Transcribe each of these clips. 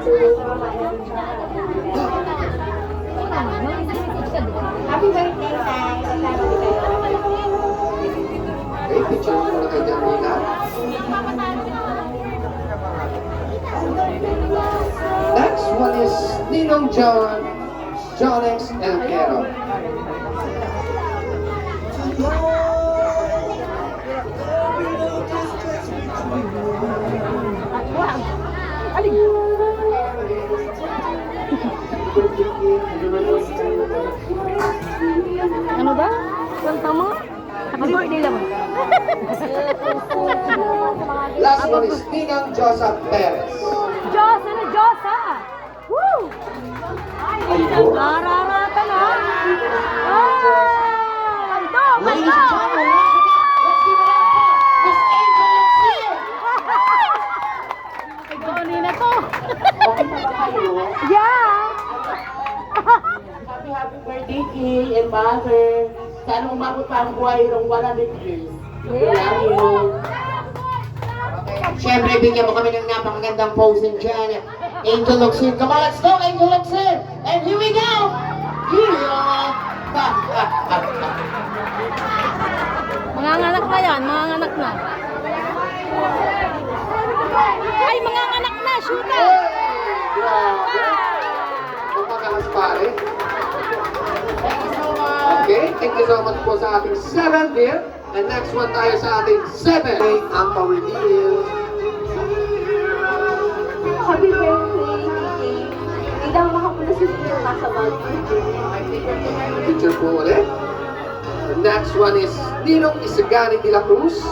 Happy birthday, Tay. Magkano kayo? Okay, picture mo na kay Janina. Next one is Ninong Jonex Elquero. Ano ba? Kanta mo? Happy birthday lang. Last one is Ninang Josa Perez. Diyos! Ano Diyos ha? Woo! Ayun. Nararata na! Kanto! Ladies Kanto! and gentlemen, let's give it up for Miss Angel Lucia. Ikaw na to! Okay na ba kayo? Yeah! Happy birthday, King and Mother. Sana umabot pa ang buhay ng 100 years. Love you. Siyempre, bigyan mo kami ng napakagandang posing dyan. Angel Luxin. Come on, let's go, Angel Luxin. And here we go. Yeah. Manganganak na yan, manganganak na. Ay, manganganak na! Shoot Hey! Grabe. Mapakalas pare. Thank you so much. Okay, thank you so much po sa ating 7th year. And next one tayo sa ating 7. Okay, ang pa-reveal. Happy birthday, King. Hindi daw makapula si King nasa bag. Picture po ulit. The next one is Ninong Isagani de la Cruz.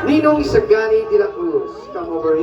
Ninong Isagani de la Cruz. Come over here.